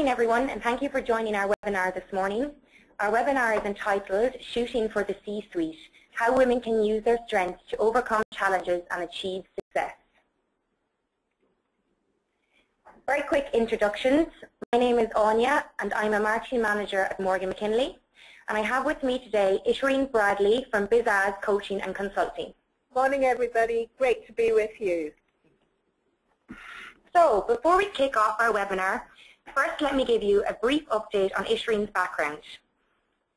morning, everyone, and thank you for joining our webinar this morning. Our webinar is entitled Shooting for the C-Suite, How Women Can Use Their Strengths to Overcome Challenges and Achieve Success. Very quick introductions. My name is Anya, and I'm a Marketing Manager at Morgan McKinley. And I have with me today Ishreen Bradley from Bizas Coaching and Consulting. Morning, everybody. Great to be with you. So, before we kick off our webinar, first let me give you a brief update on Ishreen's background.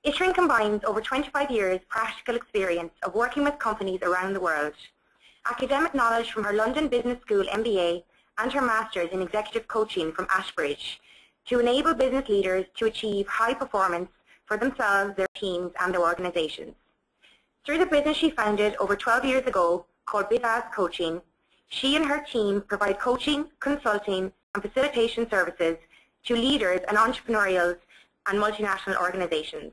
Ishreen combines over 25 years practical experience of working with companies around the world, academic knowledge from her London Business School MBA and her Masters in Executive Coaching from Ashbridge to enable business leaders to achieve high performance for themselves, their teams and their organizations. Through the business she founded over 12 years ago called Bizas Coaching, she and her team provide coaching, consulting and facilitation services to leaders and entrepreneurial and multinational organizations.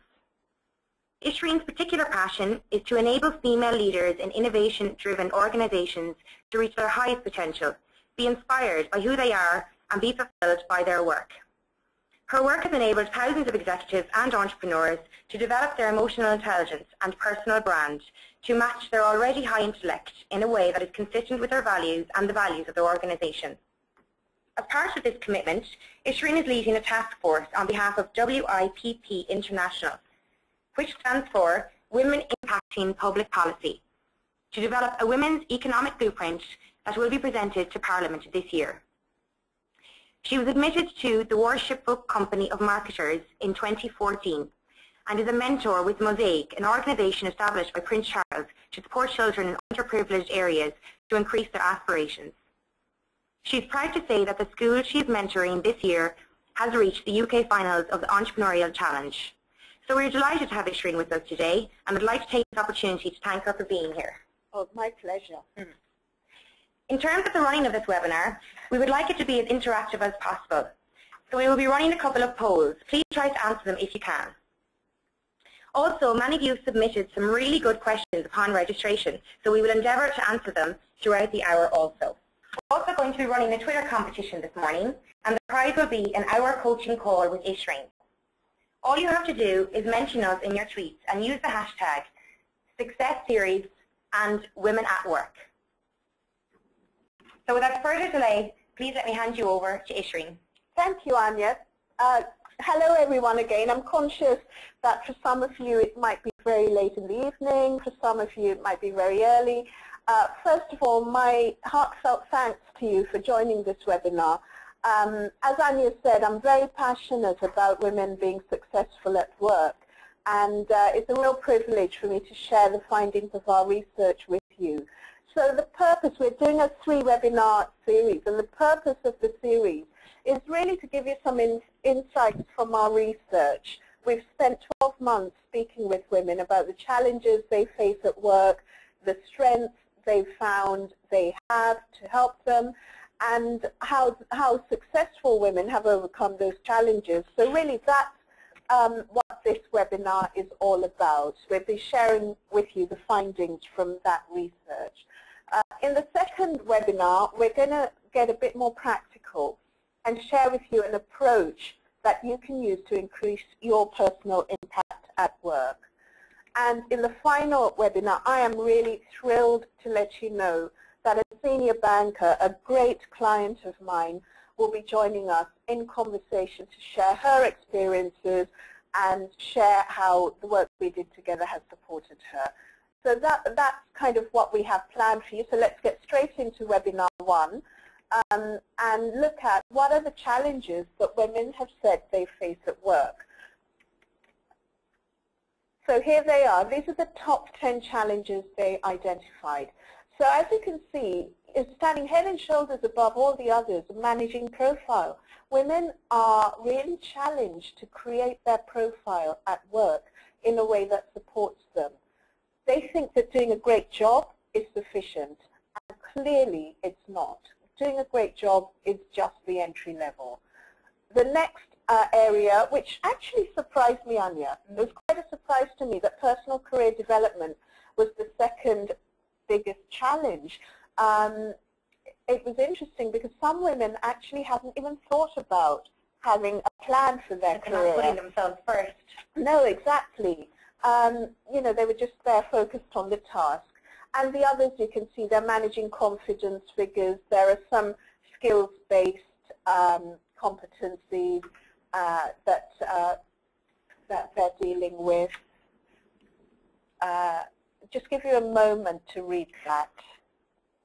Ishreen's particular passion is to enable female leaders in innovation-driven organizations to reach their highest potential, be inspired by who they are, and be fulfilled by their work. Her work has enabled thousands of executives and entrepreneurs to develop their emotional intelligence and personal brand to match their already high intellect in a way that is consistent with their values and the values of their organization. As part of this commitment, Ishreen is leading a task force on behalf of WIPP International, which stands for Women Impacting Public Policy, to develop a women's economic blueprint that will be presented to Parliament this year. She was admitted to the Worshipful Company of Marketers in 2014 and is a mentor with Mosaic, an organisation established by Prince Charles to support children in underprivileged areas to increase their aspirations. She is proud to say that the school she is mentoring this year has reached the UK finals of the Entrepreneurial Challenge. So we're delighted to have Ishreen with us today, and I'd like to take this opportunity to thank her for being here. Oh, my pleasure. In terms of the running of this webinar, we would like it to be as interactive as possible. So we will be running a couple of polls. Please try to answer them if you can. Also, many of you submitted some really good questions upon registration, so we will endeavour to answer them throughout the hour also. We're also going to be running a Twitter competition this morning, and the prize will be an hour coaching call with Ishreen. All you have to do is mention us in your tweets and use the hashtag #SuccessSeries and Women at Work. So without further delay, please let me hand you over to Ishreen. Thank you, Anya. Hello, everyone, again. I'm conscious that for some of you it might be very late in the evening. For some of you it might be very early. First of all, my heartfelt thanks to you for joining this webinar. As Anya said, I'm very passionate about women being successful at work, and it's a real privilege for me to share the findings of our research with you. So the purpose, we're doing a 3-webinar series, and the purpose of the series is really to give you some insights from our research. We've spent 12 months speaking with women about the challenges they face at work, the strengths they've found they have to help them, and how successful women have overcome those challenges. So really that's what this webinar is all about. We'll be sharing with you the findings from that research. In the second webinar, we're going to get a bit more practical and share with you an approach that you can use to increase your personal impact at work. And in the final webinar, I am really thrilled to let you know that a senior banker, a great client of mine, will be joining us in conversation to share her experiences and share how the work we did together has supported her. So that's kind of what we have planned for you. So let's get straight into webinar 1 and look at what are the challenges that women have said they face at work. So here they are. These are the top 10 challenges they identified. So as you can see, it's standing head and shoulders above all the others, managing profile. Women are really challenged to create their profile at work in a way that supports them. They think that doing a great job is sufficient, and clearly it's not. Doing a great job is just the entry level. The next area, which actually surprised me, Anya, it was quite a surprise to me that personal career development was the second biggest challenge. It was interesting because some women actually haven't even thought about having a plan for their career. Not putting themselves first. No, exactly. You know, they were just there focused on the task. And the others, you can see, they're managing confidence figures. There are some skills-based competencies that they're dealing with. Just give you a moment to read that.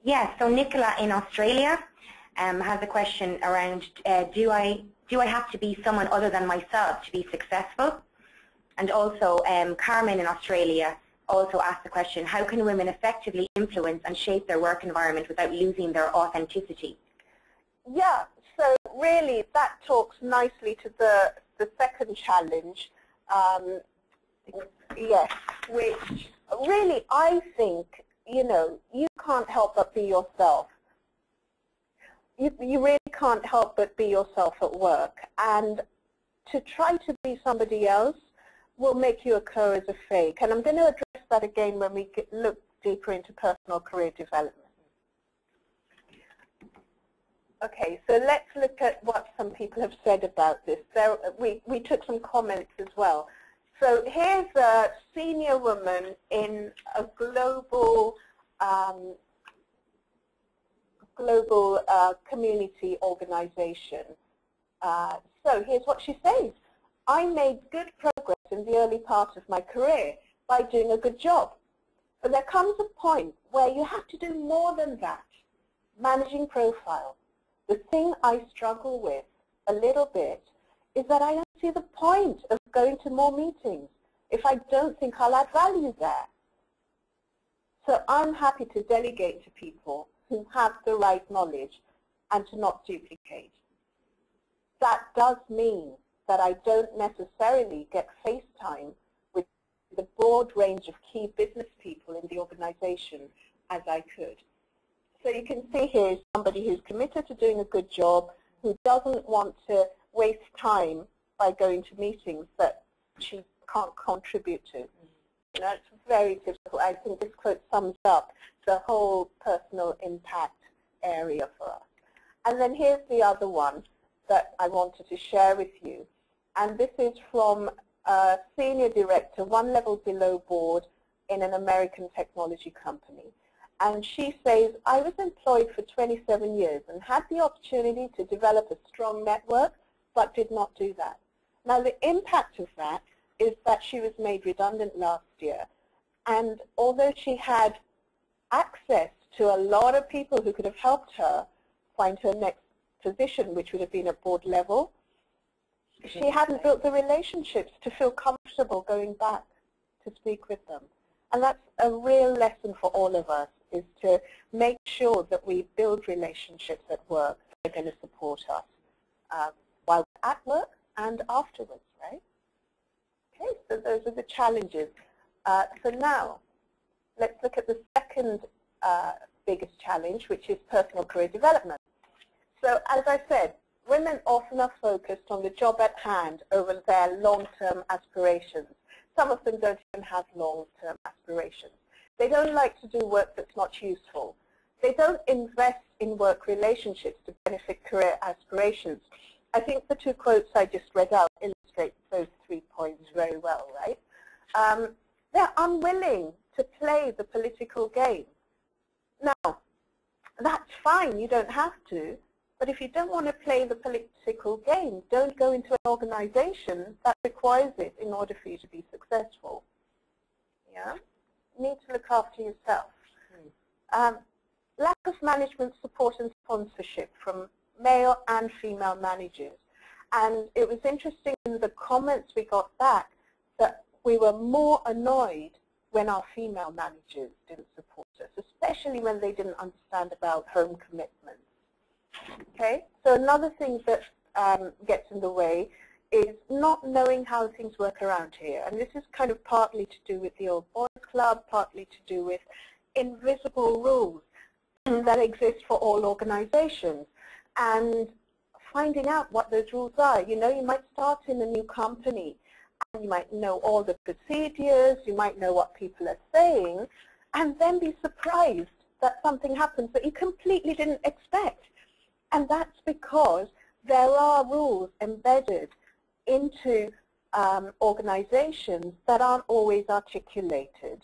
Yes, so Nicola in Australia has a question around, do I have to be someone other than myself to be successful? And also Carmen in Australia also asked the question, how can women effectively influence and shape their work environment without losing their authenticity? Yeah, so really that talks nicely to the second challenge. Yes, which really I think, you know, you can't help but be yourself. You really can't help but be yourself at work. And to try to be somebody else will make you occur as a fake. And I'm going to address that again when we look deeper into personal career development. Okay, so let's look at what some people have said about this. We took some comments as well. So here's a senior woman in a global community organization. So here's what she says. I made good progress in the early part of my career by doing a good job. But there comes a point where you have to do more than that. Managing profile. The thing I struggle with a little bit is that I don't see the point of going to more meetings if I don't think I'll add value there. So I'm happy to delegate to people who have the right knowledge and to not duplicate. That does mean that I don't necessarily get face time with the broad range of key business people in the organization as I could. So you can see here is somebody who's committed to doing a good job, who doesn't want to waste time by going to meetings that she can't contribute to. You know, it's very difficult. I think this quote sums up the whole personal impact area for us. And then here's the other one that I wanted to share with you. And this is from a senior director, one level below board in an American technology company. And she says, I was employed for 27 years and had the opportunity to develop a strong network, but did not do that. Now, the impact of that is that she was made redundant last year. And although she had access to a lot of people who could have helped her find her next position, which would have been at board level, she hadn't built the relationships to feel comfortable going back to speak with them. And that's a real lesson for all of us, is to make sure that we build relationships at work that are going to support us while we're at work and afterwards, right? Okay, so those are the challenges. So now, let's look at the second biggest challenge, which is personal career development. So as I said, women often are focused on the job at hand over their long-term aspirations. Some of them don't even have long-term aspirations. They don't like to do work that's not useful. They don't invest in work relationships to benefit career aspirations. I think the two quotes I just read out illustrate those 3 points very well, right? They're unwilling to play the political game. Now, that's fine, you don't have to. But if you don't want to play the political game, don't go into an organization that requires it in order for you to be successful. Yeah? You need to look after yourself. Lack of management support and sponsorship from male and female managers. And it was interesting in the comments we got back that we were more annoyed when our female managers didn't support us, especially when they didn't understand about home commitments. Okay, so another thing that gets in the way is not knowing how things work around here. And this is kind of partly to do with the old boys club, partly to do with invisible rules that exist for all organizations. And finding out what those rules are. You know, you might start in a new company and you might know all the procedures, you might know what people are saying, and then be surprised that something happens that you completely didn't expect. And that's because there are rules embedded into organizations that aren't always articulated.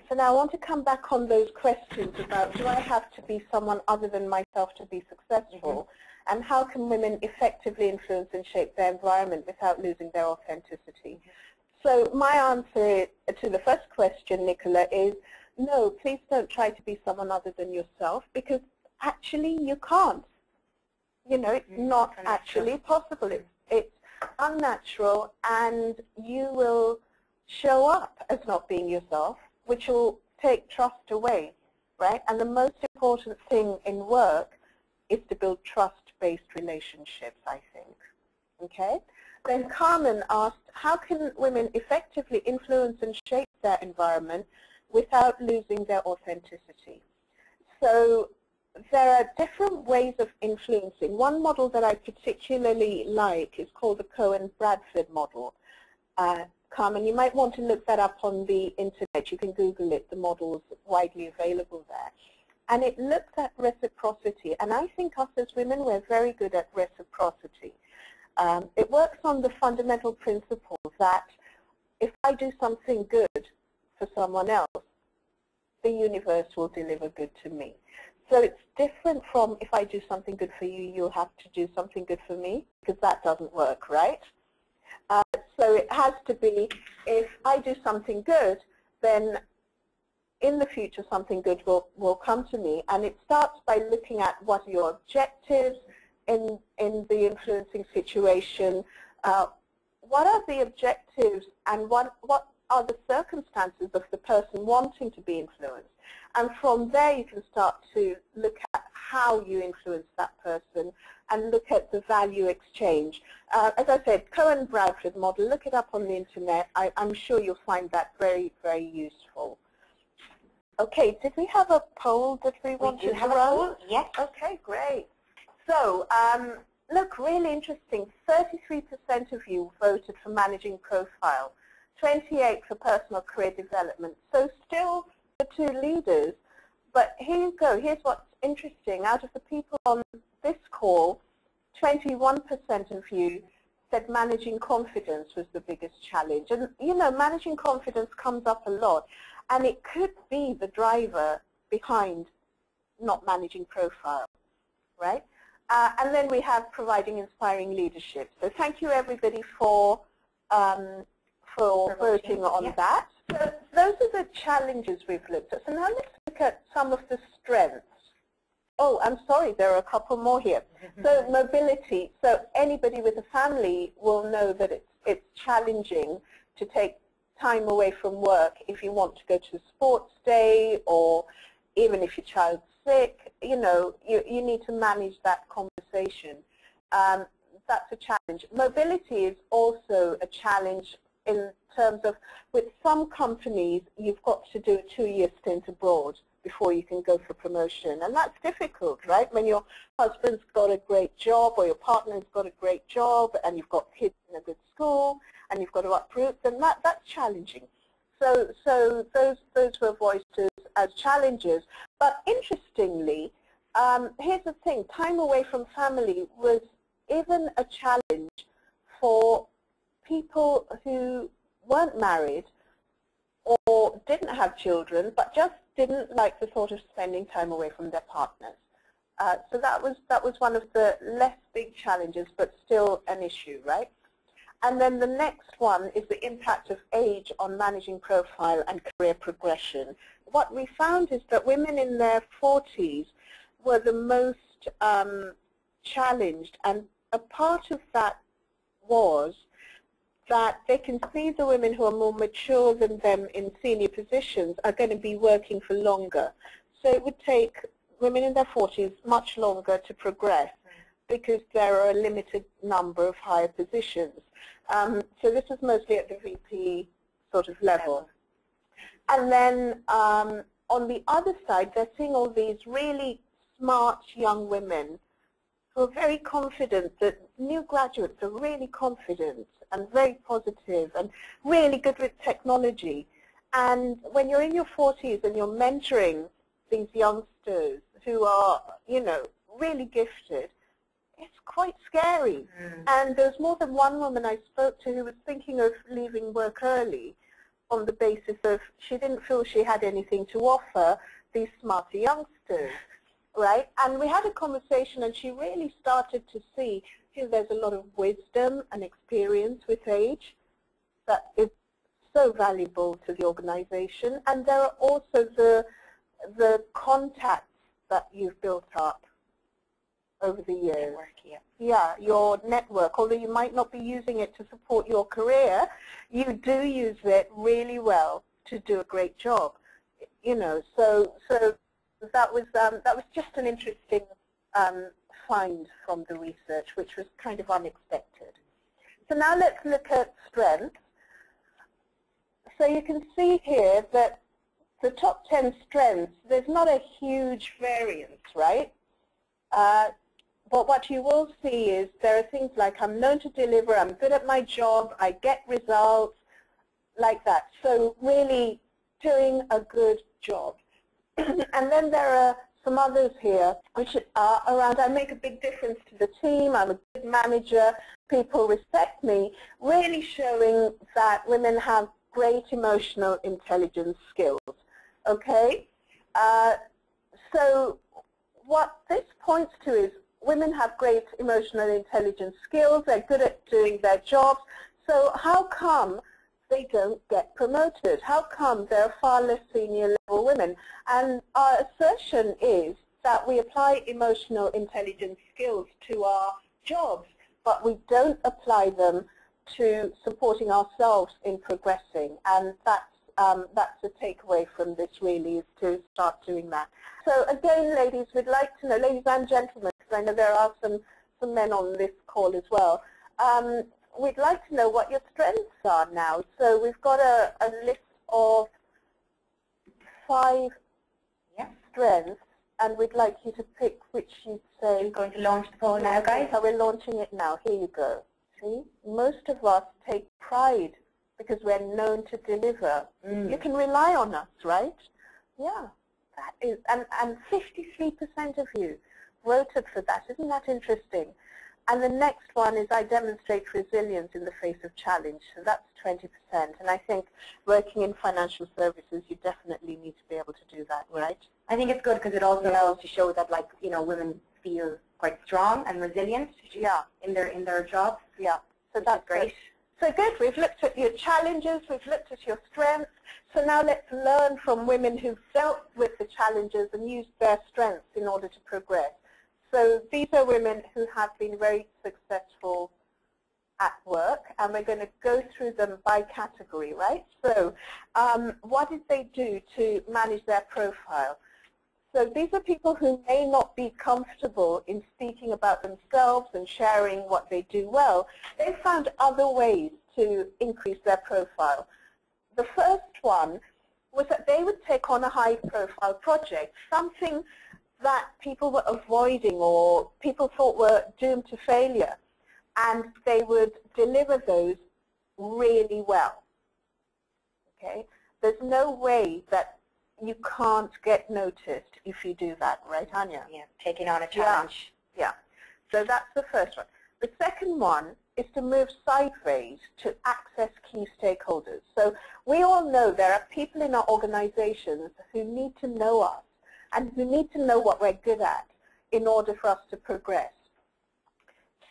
So now I want to come back on those questions about, do I have to be someone other than myself to be successful? And how can women effectively influence and shape their environment without losing their authenticity? So my answer to the first question, Nicola, is no, please don't try to be someone other than yourself, because actually you can't. You know, it's not actually possible. It's unnatural, and you will show up as not being yourself, which will take trust away, right? And the most important thing in work is to build trust-based relationships, I think. Okay? Then Carmen asked, how can women effectively influence and shape their environment without losing their authenticity? So there are different ways of influencing. One model that I particularly like is called the Cohen-Bradford model. Carmen, you might want to look that up on the internet. You can Google it. The model's widely available there. And it looks at reciprocity. And I think us as women, we're very good at reciprocity. It works on the fundamental principle that if I do something good for someone else, the universe will deliver good to me. So it's different from if I do something good for you, you'll have to do something good for me, because that doesn't work, right? So it has to be, if I do something good, then in the future something good will come to me. And it starts by looking at what are your objectives in the influencing situation, what are the objectives, and what are the circumstances of the person wanting to be influenced. And from there you can start to look at how you influence that person and look at the value exchange. As I said, Cohen-Bradford model, look it up on the internet. I'm sure you'll find that very, very useful. Okay, did we have a poll that we wanted to run? We do have a poll, yes. Okay, great. So, look, really interesting. 33% of you voted for managing profile, 28% for personal career development. So still the two leaders. But here you go. Here's what's interesting. Out of the people on this call, 21% of you said managing confidence was the biggest challenge. And, you know, managing confidence comes up a lot. And it could be the driver behind not managing profile, right? And then we have providing inspiring leadership. So thank you, everybody, for voting on that. So those are the challenges we've looked at. So now let's look at some of the strengths. Oh, I'm sorry, there are a couple more here. So mobility. So anybody with a family will know that it's challenging to take time away from work if you want to go to a sports day, or even if your child's sick. You know, you need to manage that conversation. That's a challenge. Mobility is also a challenge in terms of, with some companies, you've got to do a 2-year stint abroad before you can go for promotion. And that's difficult, right? When your husband's got a great job, or your partner's got a great job, and you've got kids in a good school, and you've got to uproot them, that's challenging. So those were voiced as challenges. But interestingly, here's the thing, time away from family was even a challenge for people who weren't married or didn't have children, but just didn't like the thought of spending time away from their partners. So that was one of the less big challenges, but still an issue, right? And then the next one is the impact of age on managing profile and career progression. What we found is that women in their 40s were the most challenged, and a part of that was that they can see the women who are more mature than them in senior positions are going to be working for longer. So it would take women in their 40s much longer to progress, because there are a limited number of higher positions. So this is mostly at the VP sort of level. And then on the other side, they're seeing all these really smart young women who are very confident, that new graduates are really confident and very positive and really good with technology. And when you're in your 40s and you're mentoring these youngsters who are, you know, really gifted, it's quite scary. And there's more than one woman I spoke to who was thinking of leaving work early on the basis of she didn't feel she had anything to offer these smarter youngsters, right? And we had a conversation and she really started to see there's a lot of wisdom and experience with age that is so valuable to the organization. And there are also the contacts that you've built up over the years. Network, yeah. Yeah, your network. Although you might not be using it to support your career, you do use it really well to do a great job. You know, so that was just an interesting find from the research, which was kind of unexpected. So now let's look at strengths. So you can see here that the top 10 strengths, there's not a huge variance, right? But what you will see is there are things like I'm known to deliver, I'm good at my job, I get results, like that. So really doing a good job. And then there are some others here which are around I make a big difference to the team, I'm a good manager, people respect me, really showing that women have great emotional intelligence skills. Okay? So what this points to is women have great emotional intelligence skills, they're good at doing their jobs, so how come they don't get promoted? How come there are far less senior level women? And our assertion is that we apply emotional intelligence skills to our jobs, but we don't apply them to supporting ourselves in progressing, and that's a takeaway from this really, is to start doing that. So again, ladies, we'd like to know, ladies and gentlemen, because I know there are some men on this call as well, we'd like to know what your strengths are now. So we've got a list of 5 strengths, and we'd like you to pick which you'd say. I'm going to launch the poll now, guys. So we're launching it now. Here you go. See, most of us take pride because we're known to deliver. You can rely on us, right? Yeah, that is, and 53% of you voted for that. Isn't that interesting? And the next one is I demonstrate resilience in the face of challenge. So that's 20%. And I think working in financial services, you definitely need to be able to do that, right? I think it's good because it also allows to show that, like, you know, women feel quite strong and resilient in their jobs. Yeah. So that's great. So good. We've looked at your challenges. We've looked at your strengths. So now let's learn from women who've dealt with the challenges and used their strengths in order to progress. So these are women who have been very successful at work, and we're going to go through them by category, right? So what did they do to manage their profile? So these are people who may not be comfortable in speaking about themselves and sharing what they do well. They found other ways to increase their profile. The first one was that they would take on a high-profile project, something that people were avoiding or people thought were doomed to failure, and they would deliver those really well. Okay? There's no way that you can't get noticed if you do that, right, Anya? Yeah, taking on a challenge. Yeah. So that's the first one. The second one is to move sideways to access key stakeholders. So we all know there are people in our organizations who need to know us and who need to know what we're good at in order for us to progress.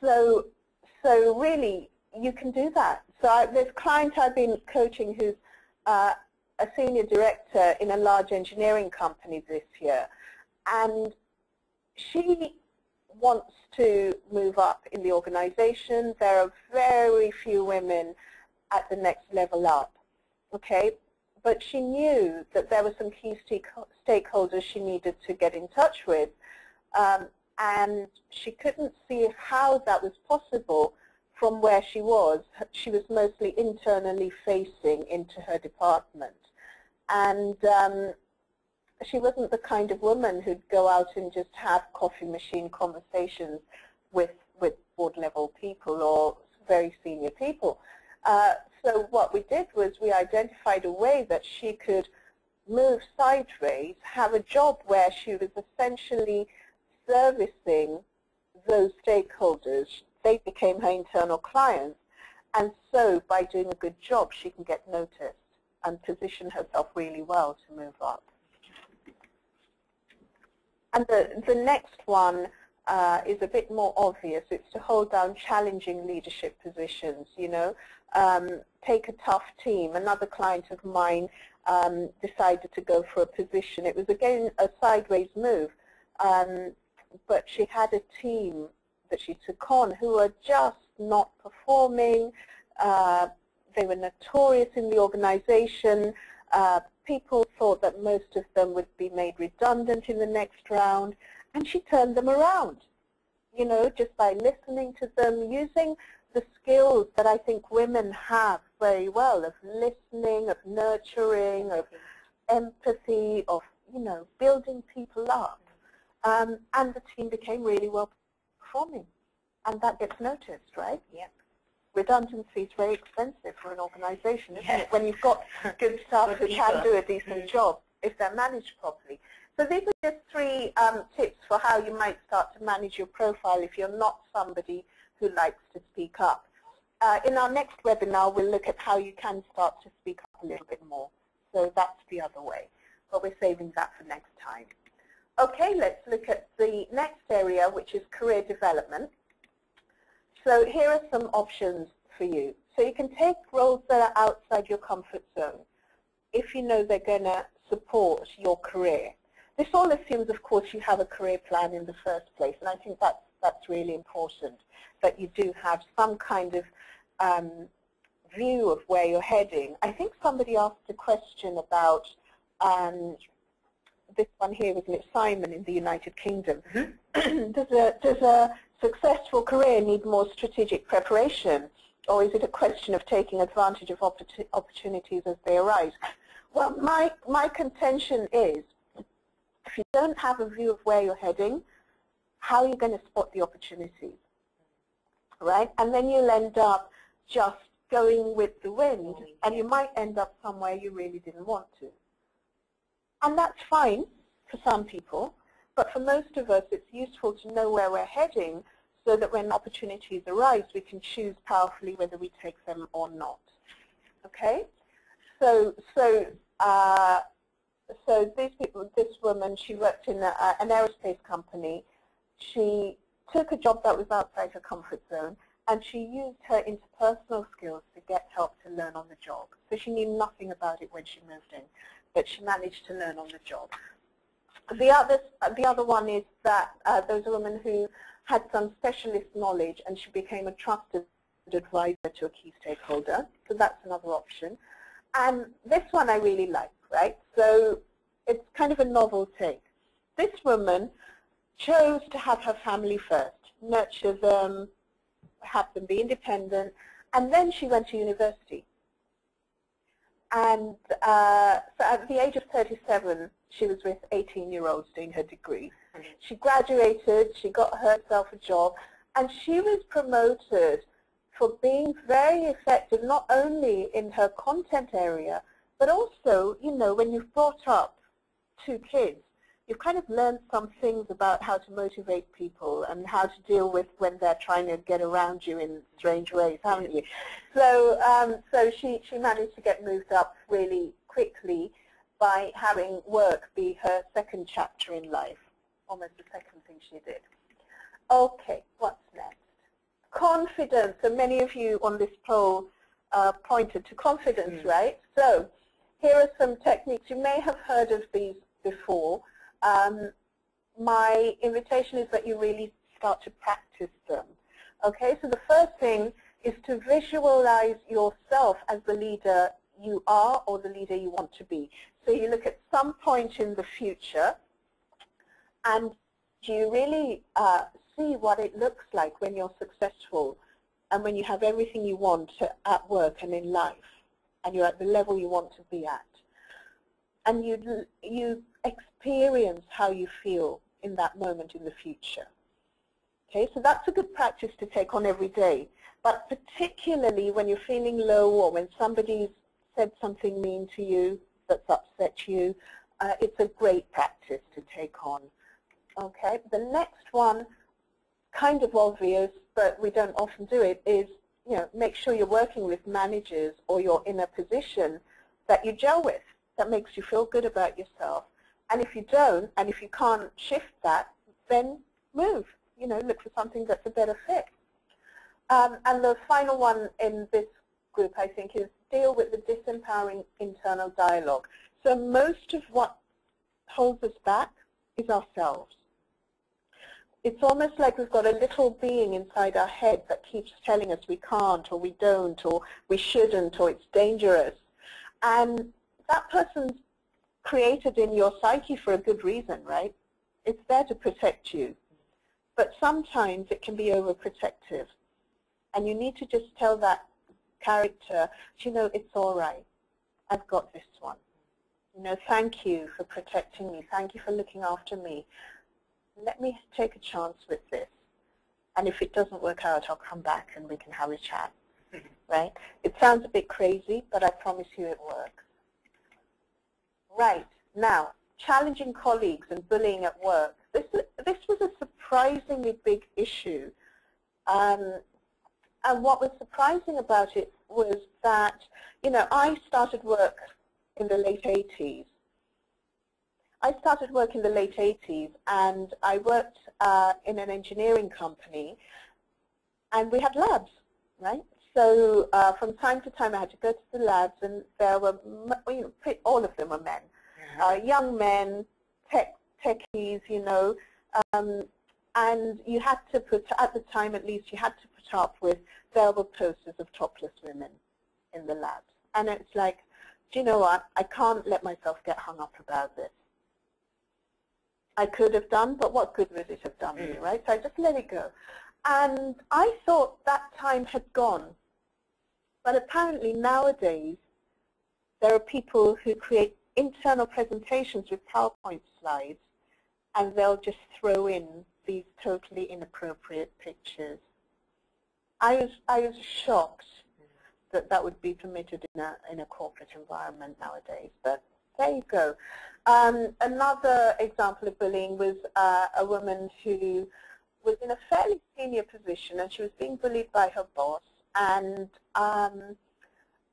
So really, you can do that. So there's a client I've been coaching who's a senior director in a large engineering company this year, and she wants to move up in the organization. There are very few women at the next level up, okay? But she knew that there were some key stakeholders she needed to get in touch with, and she couldn't see how that was possible from where she was. She was mostly internally facing into her department. And she wasn't the kind of woman who'd go out and just have coffee machine conversations with board-level people or very senior people. So what we did was we identified a way that she could move sideways, have a job where she was essentially servicing those stakeholders, they became her internal clients. And so by doing a good job, she can get noticed and position herself really well to move up. And the next one is a bit more obvious. It's to hold down challenging leadership positions, you know. Take a tough team. Another client of mine decided to go for a position. It was, again, a sideways move, but she had a team that she took on who were just not performing. They were notorious in the organization. People thought that most of them would be made redundant in the next round, and she turned them around, you know, just by listening to them, using the skills that I think women have very well, of listening, of nurturing, of empathy, of, you know, building people up. And the team became really well performing, and that gets noticed, right? Yeah. Redundancy is very expensive for an organization, isn't it? When you've got good staff who can do a decent job if they're managed properly. So these are just 3 tips for how you might start to manage your profile if you're not somebody who likes to speak up. In our next webinar, we'll look at how you can start to speak up a little bit more. So that's the other way, but we're saving that for next time. Okay, let's look at the next area, which is career development. So here are some options for you. So you can take roles that are outside your comfort zone if you know they're going to support your career. This all assumes, of course, you have a career plan in the first place, and I think that's really important, that you do have some kind of view of where you're heading. I think somebody asked a question about this one here, wasn't it, Simon in the United Kingdom. Does a successful career need more strategic preparation, or is it a question of taking advantage of opportunities as they arise? Well, my contention is, if you don't have a view of where you're heading, how are you going to spot the opportunities, right? And then you'll end up just going with the wind, and you might end up somewhere you really didn't want to. And that's fine for some people, but for most of us, it's useful to know where we're heading so that when opportunities arise, we can choose powerfully whether we take them or not. Okay? So these people, this woman, she worked in an aerospace company. She took a job that was outside her comfort zone, and she used her interpersonal skills to get help to learn on the job. So she knew nothing about it when she moved in, but she managed to learn on the job. The other one is that there was a woman who had some specialist knowledge, and she became a trusted advisor to a key stakeholder. So that's another option. And this one I really like, right? So it's kind of a novel take. This woman chose to have her family first, nurture them, have them be independent, and then she went to university. And so at the age of 37, she was with 18-year-olds doing her degree. She graduated, she got herself a job, and she was promoted for being very effective, not only in her content area, but also, you know, when you've brought up 2 kids, you've kind of learned some things about how to motivate people and how to deal with when they're trying to get around you in strange ways, haven't you? So, so she managed to get moved up really quickly by having work be her second chapter in life, almost the second thing she did. Okay, what's next? Confidence. So many of you on this poll pointed to confidence, right? So here are some techniques. You may have heard of these before. My invitation is that you really start to practice them. Okay, so the first thing is to visualize yourself as the leader you are or the leader you want to be. So you look at some point in the future and you really see what it looks like when you're successful and when you have everything you want at work and in life and you're at the level you want to be at. And you experience how you feel in that moment in the future. Okay, so that's a good practice to take on every day, but particularly when you're feeling low or when somebody's said something mean to you that's upset you, it's a great practice to take on. Okay, the next one kind of obvious, but we don't often do it, is make sure you're working with managers or you're in a position that you gel with, that makes you feel good about yourself. And if you don't, and if you can't shift that, then move. Look for something that's a better fit. And the final one in this group, I think, is deal with the disempowering internal dialogue. So most of what holds us back is ourselves. It's almost like we've got a little being inside our head that keeps telling us we can't, or we don't, or we shouldn't, or it's dangerous. And that person's created in your psyche for a good reason, right? It's there to protect you. But sometimes it can be overprotective. And you need to just tell that character, it's all right. I've got this one. Thank you for protecting me. Thank you for looking after me. Let me take a chance with this. And if it doesn't work out, I'll come back and we can have a chat. Right? It sounds a bit crazy, but I promise you it works. Right. Now, challenging colleagues and bullying at work. This was a surprisingly big issue. And what was surprising about it was that, I started work in the late 80s. And I worked in an engineering company, and we had labs, right? So from time to time I had to go to the labs, and there were, all of them were men, young men, techies, and you had to put, at the time at least, you had to put up with verbal posters of topless women in the labs. And it's like, do you know what? I can't let myself get hung up about this. I could have done, but what good would it have done me, right? So I just let it go. And I thought that time had gone. But apparently nowadays, there are people who create internal presentations with PowerPoint slides, and they'll just throw in these totally inappropriate pictures. I was shocked that that would be permitted in a corporate environment nowadays. But there you go. Another example of bullying was a woman who was in a fairly senior position, and she was being bullied by her boss, and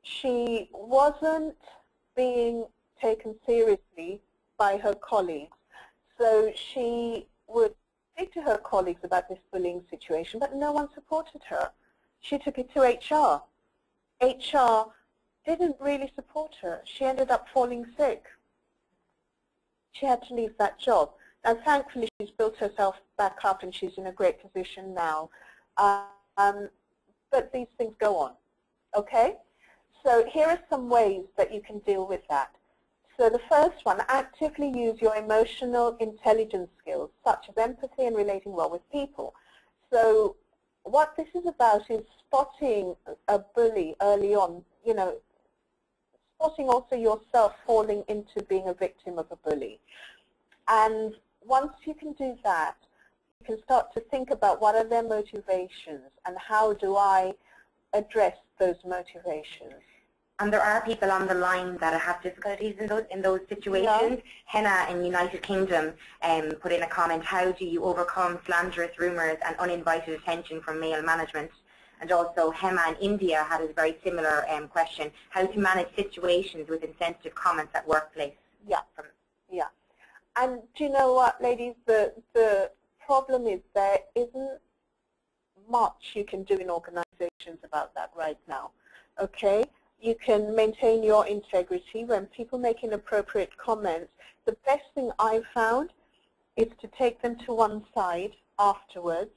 she wasn't being taken seriously by her colleagues. So she would speak to her colleagues about this bullying situation, but no one supported her. She took it to HR. HR didn't really support her. She ended up falling sick. She had to leave that job. Now, thankfully, she's built herself back up, and she's in a great position now. But these things go on, okay? So here are some ways that you can deal with that. So the first one, actively use your emotional intelligence skills, such as empathy and relating well with people. So what this is about is spotting a bully early on, spotting also yourself falling into being a victim of a bully. And once you can do that, you can start to think about what are their motivations and how do I address those motivations. And there are people on the line that have difficulties in those situations. Yeah. Henna in the United Kingdom put in a comment, how do you overcome slanderous rumours and uninvited attention from male management? And also Hema in India had a very similar question, how to manage situations with insensitive comments at workplace. Yeah, yeah. And do you know what, ladies, the problem is there isn't much you can do in organizations about that right now, okay? You can maintain your integrity. When people make inappropriate comments, the best thing I've found is to take them to one side afterwards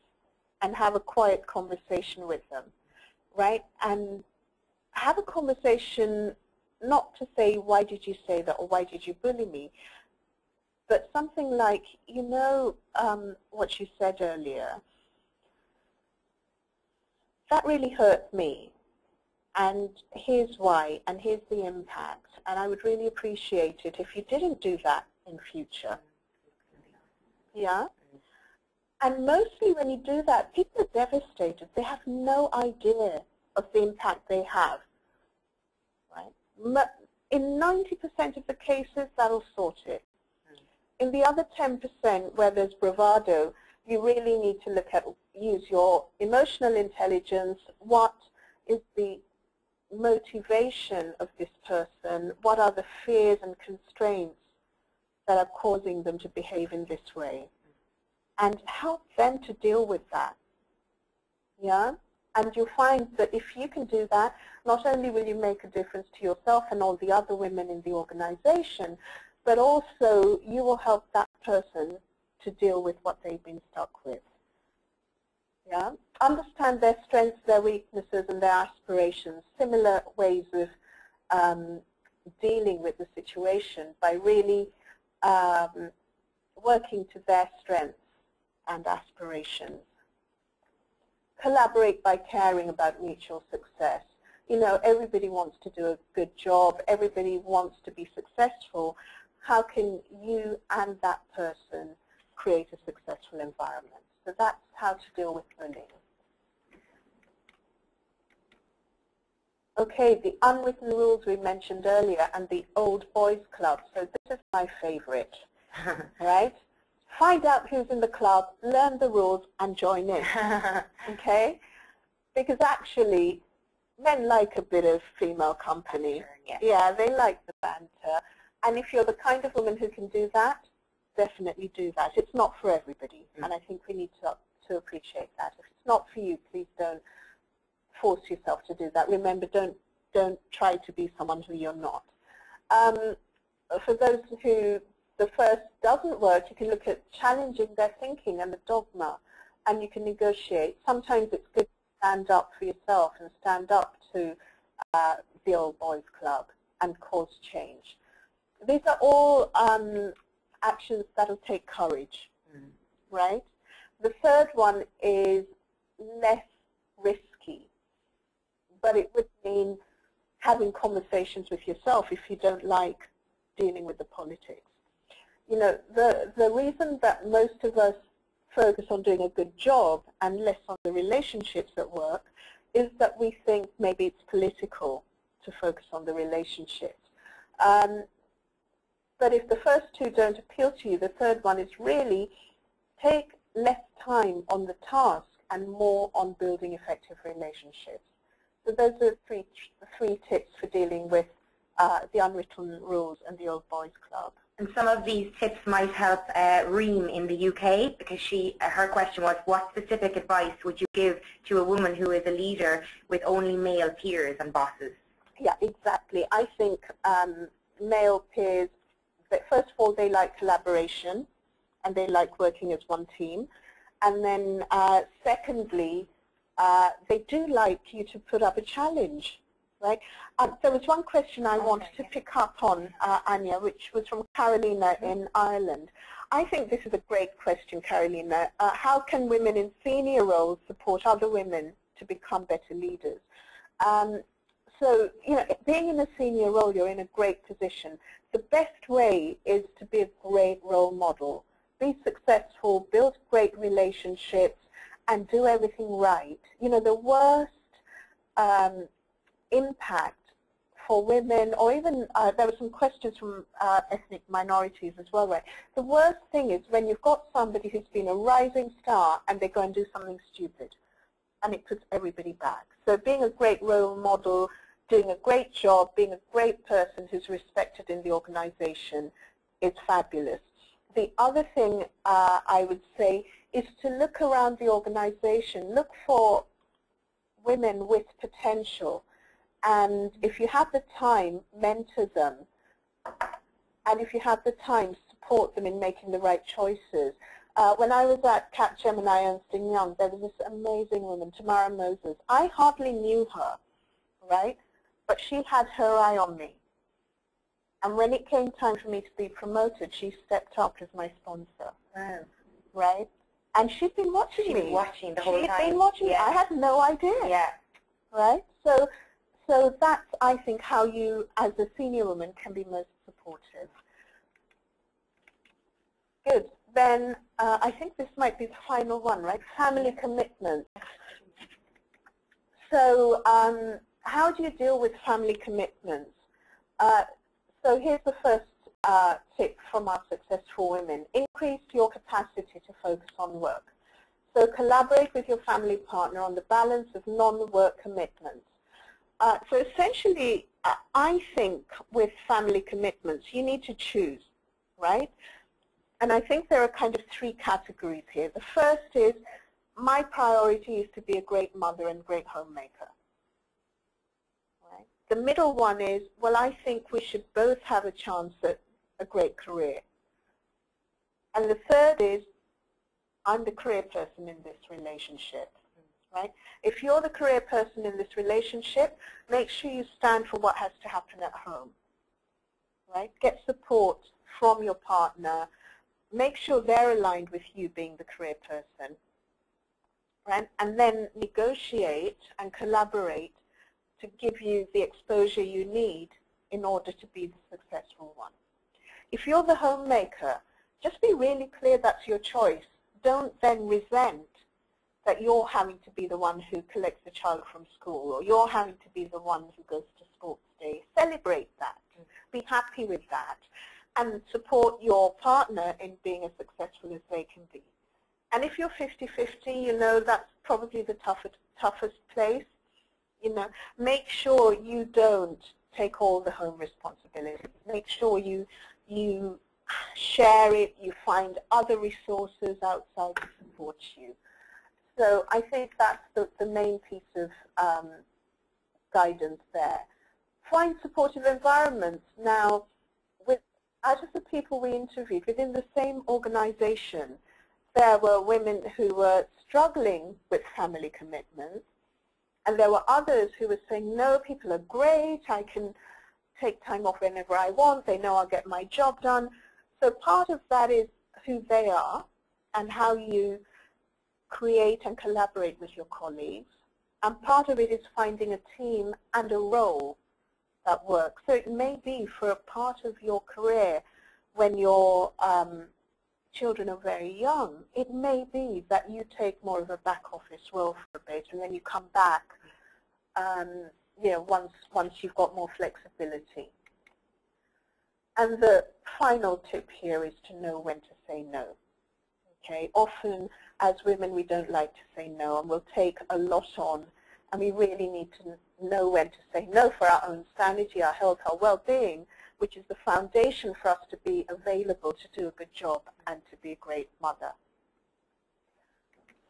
and have a quiet conversation with them, right? And have a conversation not to say, why did you say that, or why did you bully me? But something like, what you said earlier, that really hurt me. And here's why, and here's the impact. And I would really appreciate it if you didn't do that in future. Yeah? And mostly when you do that, people are devastated. They have no idea of the impact they have. Right? In 90% of the cases, that'll sort it. In the other 10% where there's bravado, you really need to use your emotional intelligence. What is the motivation of this person? What are the fears and constraints that are causing them to behave in this way? And help them to deal with that. Yeah? And you'll find that if you can do that, not only will you make a difference to yourself and all the other women in the organization, but also you will help that person to deal with what they've been stuck with. Yeah? Understand their strengths, their weaknesses, and their aspirations, similar ways of dealing with the situation by really working to their strengths and aspirations. Collaborate by caring about mutual success. You know, everybody wants to do a good job. Everybody wants to be successful. How can you and that person create a successful environment? So that's how to deal with bullying. Okay, the unwritten rules we mentioned earlier and the old boys club. So this is my favorite, right? Find out who's in the club, learn the rules, and join in, okay? Because actually, men like a bit of female company. Sure, yeah, they like the banter. And if you're the kind of woman who can do that, definitely do that. It's not for everybody, and I think we need to appreciate that. If it's not for you, please don't force yourself to do that. Remember, don't try to be someone who you're not. For those who the first doesn't work, you can look at challenging their thinking and the dogma, and you can negotiate. Sometimes it's good to stand up for yourself and stand up to the old boys club and cause change. These are all actions that will take courage, right? The third one is less risky, but it would mean having conversations with yourself if you don't like dealing with the politics. You know, the reason that most of us focus on doing a good job and less on the relationships at work is that we think maybe it's political to focus on the relationships. But if the first two don't appeal to you, the third one is really take less time on the task and more on building effective relationships. So those are three tips for dealing with the unwritten rules and the old boys club. And some of these tips might help Reem in the UK, because her question was, what specific advice would you give to a woman who is a leader with only male peers and bosses? Yeah, exactly. I think male peers, first of all, they like collaboration and they like working as one team. And then secondly, they do like you to put up a challenge. Right? There was one question I wanted to pick up on, Anya, which was from Carolina in Ireland. I think this is a great question, Carolina. How can women in senior roles support other women to become better leaders? So, you know, being in a senior role, you're in a great position. The best way is to be a great role model. Be successful, build great relationships, and do everything right. You know, the worst impact for women, or even there were some questions from ethnic minorities as well, right? The worst thing is when you've got somebody who's been a rising star and they go and do something stupid, and it puts everybody back. So being a great role model, doing a great job, being a great person who's respected in the organization is fabulous. The other thing I would say is to look around the organization, look for women with potential. And if you have the time, mentor them. And if you have the time, support them in making the right choices. When I was at Capgemini Ernst & Young, there was this amazing woman, Tamara Moses. I hardly knew her, right? But she had her eye on me. And when it came time for me to be promoted, she stepped up as my sponsor, right? And she'd been watching me. She'd been watching the whole time. She'd been watching. Yeah. I had no idea. Yeah. Right? So that's, I think, how you, as a senior woman, can be most supportive. Good. Then I think this might be the final one, right? Family commitment. So how do you deal with family commitments? So here's the first tip from our successful women. Increase your capacity to focus on work. So collaborate with your family partner on the balance of non-work commitments. So essentially, I think with family commitments, you need to choose, right? And I think there are kind of three categories here. The first is, my priority is to be a great mother and great homemaker. Right? The middle one is, well, I think we should both have a chance at a great career. And the third is, I'm the career person in this relationship. Right? If you're the career person in this relationship, make sure you stand for what has to happen at home. Right? Get support from your partner. Make sure they're aligned with you being the career person. Right? And then negotiate and collaborate to give you the exposure you need in order to be the successful one. If you're the homemaker, just be really clear that's your choice. Don't then resent that you're having to be the one who collects the child from school, or you're having to be the one who goes to sports day. Celebrate that. Be happy with that. And support your partner in being as successful as they can be. And if you're 50-50, you know, that's probably the toughest place. You know, make sure you don't take all the home responsibilities. Make sure you share it, you find other resources outside to support you. So I think that's the main piece of guidance there. Find supportive environments. Now, out of the people we interviewed, within the same organization, there were women who were struggling with family commitments, and there were others who were saying, no, people are great, I can take time off whenever I want, they know I'll get my job done. So part of that is who they are and how you create and collaborate with your colleagues. And part of it is finding a team and a role that works. So it may be for a part of your career when your children are very young, it may be that you take more of a back office role for a bit and then you come back you know, once you've got more flexibility. And the final tip here is to know when to say no. Okay, often as women we don't like to say no, and we'll take a lot on, and we really need to know when to say no for our own sanity, our health, our well-being, which is the foundation for us to be available to do a good job and to be a great mother.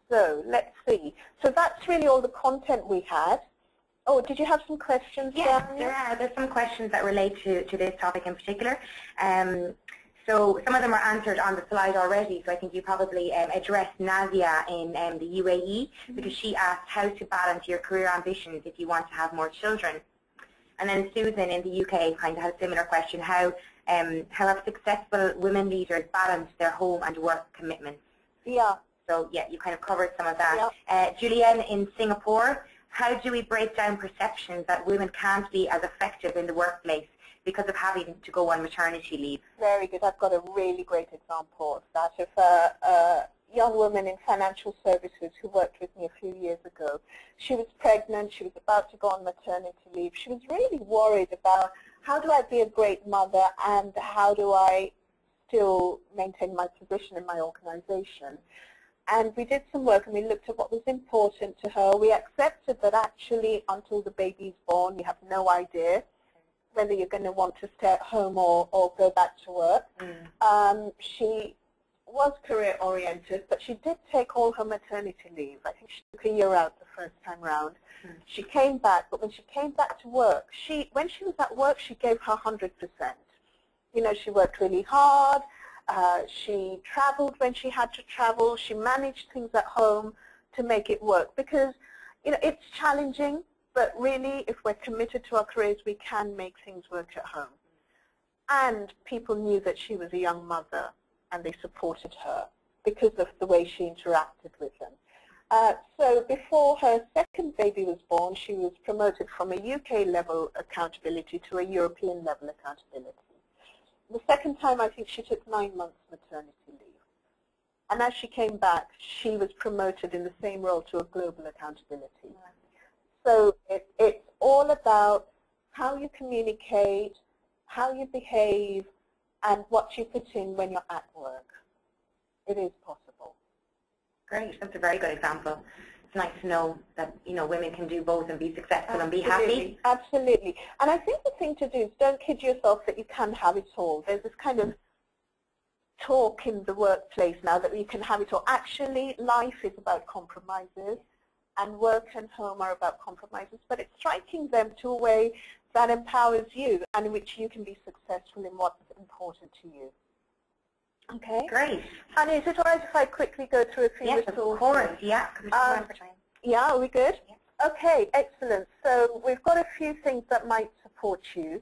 So let's see. So that's really all the content we had. Oh, did you have some questions? Yes, there are. There's some questions that relate to this topic in particular. So some of them are answered on the slide already, so I think you probably addressed Nazia in the UAE, because she asked how to balance your career ambitions if you want to have more children. And then Susan in the UK kind of had a similar question, how have successful women leaders balanced their home and work commitments? Yeah. So yeah, you kind of covered some of that. Yeah. Julianne in Singapore, how do we break down perceptions that women can't be as effective in the workplace because of having to go on maternity leave? Very good. I've got a really great example of that, of a young woman in financial services who worked with me a few years ago. She was pregnant. She was about to go on maternity leave. She was really worried about, how do I be a great mother and how do I still maintain my position in my organization? And we did some work and we looked at what was important to her. We accepted that actually until the baby's born, you have no idea whether you're going to want to stay at home or go back to work. She was career-oriented, but she did take all her maternity leave. I think she took a year out the first time round. She came back, but when she came back to work, when she was at work, she gave her 100%. You know, she worked really hard. She traveled when she had to travel. She managed things at home to make it work, because, you know, it's challenging, but really, if we're committed to our careers, we can make things work at home. And people knew that she was a young mother, and they supported her because of the way she interacted with them. So before her second baby was born, she was promoted from a UK level accountability to a European level accountability. The second time, I think she took 9 months maternity leave. And as she came back, she was promoted in the same role to a global accountability. So it's all about how you communicate, how you behave, and what you put in when you're at work. It is possible. Great. That's a very good example. It's nice to know that, you know, women can do both and be successful and be happy. Absolutely. And I think the thing to do is don't kid yourself that you can have it all. There's this kind of talk in the workplace now that you can have it all. Actually, life is about compromises, and work and home are about compromises, but it's striking them to a way that empowers you and in which you can be successful in what's important to you. Okay? Great. And is it all right if I quickly go through a few resources? Yes, of course. Yeah. Yeah, are we good? Yeah. Okay, excellent. So we've got a few things that might support you.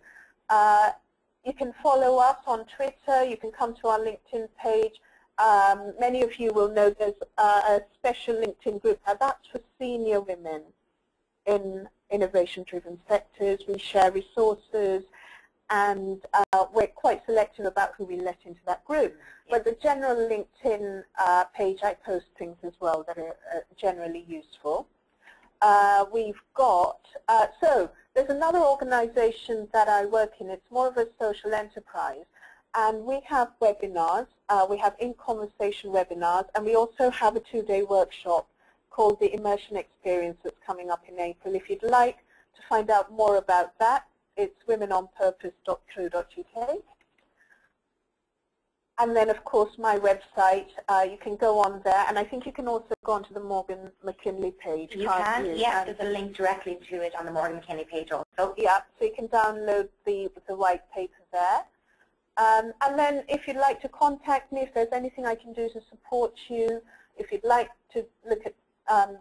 You can follow us on Twitter. You can come to our LinkedIn page. Many of you will know there's a special LinkedIn group. Now that's for senior women in innovation-driven sectors. We share resources, and we're quite selective about who we let into that group. But the general LinkedIn page, I post things as well that are generally useful. We've got, so there's another organization that I work in. It's more of a social enterprise. And we have webinars. We have in-conversation webinars. And we also have a 2-day workshop called the Immersion Experience that's coming up in April. If you'd like to find out more about that, it's womenonpurpose.co.uk. And then, of course, my website, you can go on there. And I think you can also go onto the Morgan McKinley page. You can, yeah. There's a link directly to it on the Morgan McKinley page also. Yeah, so you can download the white paper there. And then if you'd like to contact me, if there's anything I can do to support you, if you'd like to look at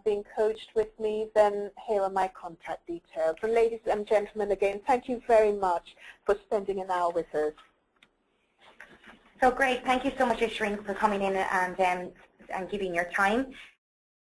being coached with me, then here are my contact details. And ladies and gentlemen, again, thank you very much for spending an hour with us. So great. Thank you so much, Ishreen, for coming in and giving your time.